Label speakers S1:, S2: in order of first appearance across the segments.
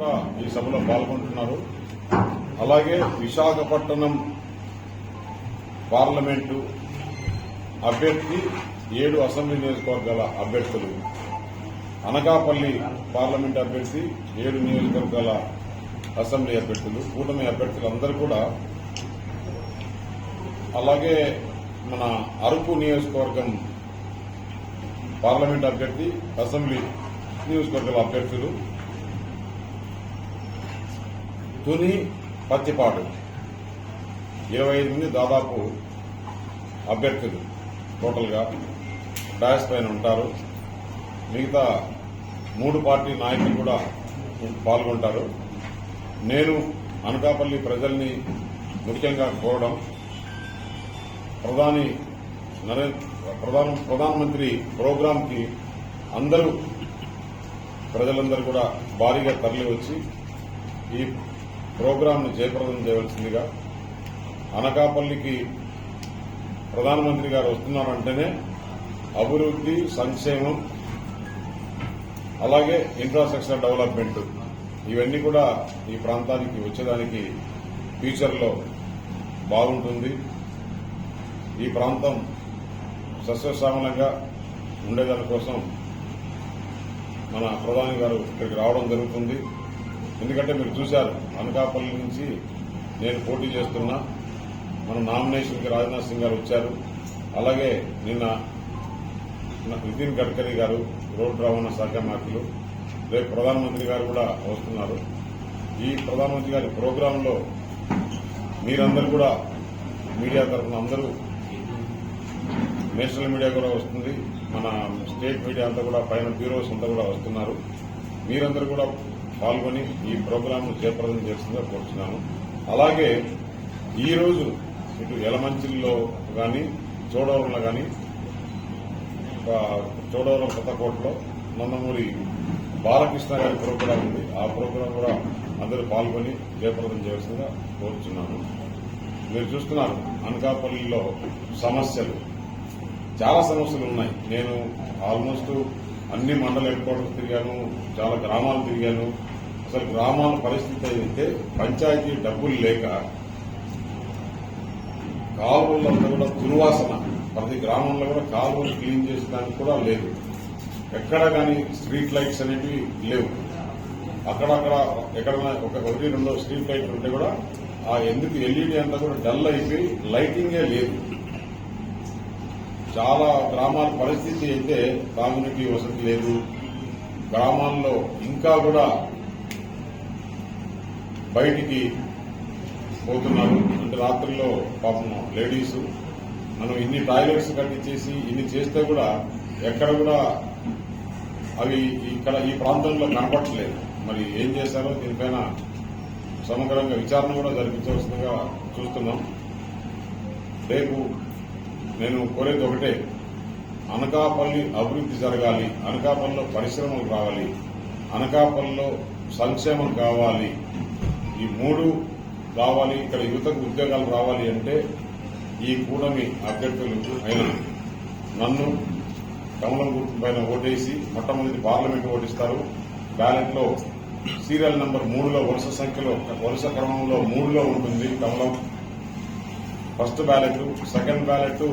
S1: కూడా ఈ సభలో పాల్గొంటున్నారు. అలాగే విశాఖపట్నం పార్లమెంటు అభ్యర్థి 7 అసెంబ్లీ నియోజకవర్గాల అభ్యర్థులు, అనకాపల్లి పార్లమెంట్ అభ్యర్థి 7 నియోజకవర్గాల అసెంబ్లీ అభ్యర్థులు, కూటమి అభ్యర్థులందరూ కూడా, అలాగే మన అరకు నియోజకవర్గం పార్లమెంట్ అభ్యర్థి, అసెంబ్లీ నియోజకవర్గాల అభ్యర్థులు, తుని, పత్తిపాడు 25 మంది దాదాపు అభ్యర్థులు టోటల్గా డాష్ పైన ఉంటారు. మిగతా 3 పార్టీ నాయకులు కూడా పాల్గొంటారు. నేను అనకాపల్లి ప్రజల్ని ముఖ్యంగా కోరడం, ప్రధానమంత్రి ప్రోగ్రాంకి ప్రజలందరూ కూడా భారీగా తరలి వచ్చి ఈ ప్రోగ్రాంను జయప్రదం చేయవలసిందిగా, అనకాపల్లికి ప్రధానమంత్రి గారు వస్తున్నారంటేనే అభివృద్ధి, సంక్షేమం, అలాగే ఇన్ఫ్రాస్ట్రక్చర్ డెవలప్మెంట్ ఇవన్నీ కూడా ఈ ప్రాంతానికి వచ్చేదానికి ఫ్యూచర్లో బాగుంటుంది. ఈ ప్రాంతం సస్యశ్యామలంగా ఉండేదానికోసం మన ప్రధాని గారు ఇక్కడికి రావడం జరుగుతుంది. ఎందుకంటే మీరు చూశారు, అనకాపల్లి నుంచి నేను పోటీ చేస్తున్నా. మన నామినేషన్కి రాజ్నాథ్ సింగ్ గారు వచ్చారు. అలాగే నిన్న నితిన్ గడ్కరీ గారు, రోడ్డు రవాణా శాఖ మంత్రులు, రేపు ప్రధానమంత్రి గారు కూడా వస్తున్నారు. ఈ ప్రధానమంత్రి గారి ప్రోగ్రాంలో మీరందరూ కూడా, మీడియా తరఫున అందరూ, నేషనల్ మీడియా కూడా వస్తుంది, మన స్టేట్ మీడియా అంతా కూడా, పైన బ్యూరోస్ అంతా కూడా వస్తున్నారు. మీరందరూ కూడా పాల్గొని ఈ ప్రోగ్రాంను జయప్రదం చేస్తుందిగా కోరుతున్నాను. అలాగే ఈరోజు ఇటు యలమంచిలో కానీ, చోడవరంలో కానీ, చోడవరం కొత్తకోటలో నందమూరి బాలకృష్ణ గారి ప్రోగ్రాం ఉంది. ఆ ప్రోగ్రాం కూడా అందరూ పాల్గొని జయప్రదం చేయాల్సిందిగా కోరుతున్నాను. మీరు చూస్తున్నారు అనకాపల్లిలో సమస్యలు, చాలా సమస్యలు ఉన్నాయి. నేను ఆల్మోస్ట్ అన్ని మండల హెడ్ క్వార్టర్స్ తిరిగాను, చాలా గ్రామాలు తిరిగాను. అసలు గ్రామాల పరిస్థితి అయితే పంచాయతీ డబ్బులు లేక కాలువలంతా కూడా దుర్వాసన, ప్రతి గ్రామంలో కూడా కాలువలు క్లీన్ చేసేదానికి కూడా లేదు. ఎక్కడ కానీ స్ట్రీట్ లైట్స్ అనేవి లేవు. అక్కడక్కడ ఎక్కడైనా 1-2 స్ట్రీట్ లైట్లు ఉంటే కూడా ఆ ఎందుకు ఎల్ఈడీ అంతా కూడా డల్ అయిపోయి లైటింగే లేదు. చాలా గ్రామాల పరిస్థితి అయితే తాగునీటి వసతి లేదు. గ్రామాల్లో ఇంకా కూడా బయటికి పోతున్నారు. అంటే రాత్రుల్లో పాపం లేడీస్, మనం ఇన్ని టాయిలెట్స్ కట్టించేసి ఇన్ని చేస్తే కూడా ఎక్కడ కూడా అవి ఇక్కడ ఈ ప్రాంతంలో కనపట్టలేదు. మరి ఏం చేశారో దీనిపైన సమగ్రంగా విచారణ కూడా జరిపించవలసిందిగా చూస్తున్నాం. రేపు నేను కోరేది ఒకటే, అనకాపల్లి అభివృద్ధి జరగాలి, అనకాపల్లిలో పరిశ్రమలు రావాలి, అనకాపల్లిలో సంక్షేమం కావాలి, ఈ 3 కావాలి. ఇక్కడ యువతకు ఉద్యోగాలు రావాలి అంటే ఈ కూటమి అభ్యర్థులు అయిన నన్ను కమలం గుర్తు పైన ఓటేసి మొట్టమొదటి పార్లమెంట్ ఓటిస్తారు. బ్యాలెట్లో సీరియల్ నంబర్ 3లో వరుస క్రమంలో 3లో ఉంటుంది కమలం. ఫస్ట్ బ్యాలెట్, సెకండ్ బ్యాలెట్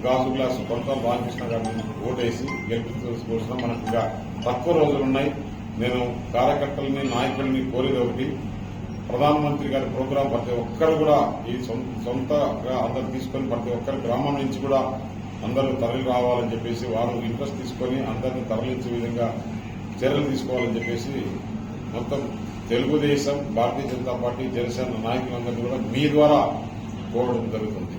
S1: గాజు గ్లాసు కొంత బాలకృష్ణ గారిని ఓటేసి గెలిపించుకోవాల్సిన. మనకు ఇంకా తక్కువ రోజులున్నాయి. నేను కార్యకర్తలని, నాయకుల్ని కోరేది ఒకటి, ప్రధానమంత్రి గారి ప్రోగ్రాం ప్రతి ఒక్కరు కూడా ఈ సొంతగా అందరు తీసుకొని ప్రతి ఒక్కరి గ్రామం నుంచి కూడా అందరూ తరలి రావాలని చెప్పేసి, వారు ఇంట్రెస్ట్ తీసుకొని అందరినీ తరలించే విధంగా చర్యలు తీసుకోవాలని చెప్పేసి మొత్తం తెలుగుదేశం, భారతీయ జనతా పార్టీ, జనసేన నాయకులందరినీ కూడా మీ ద్వారా కోరడం జరుగుతుంది.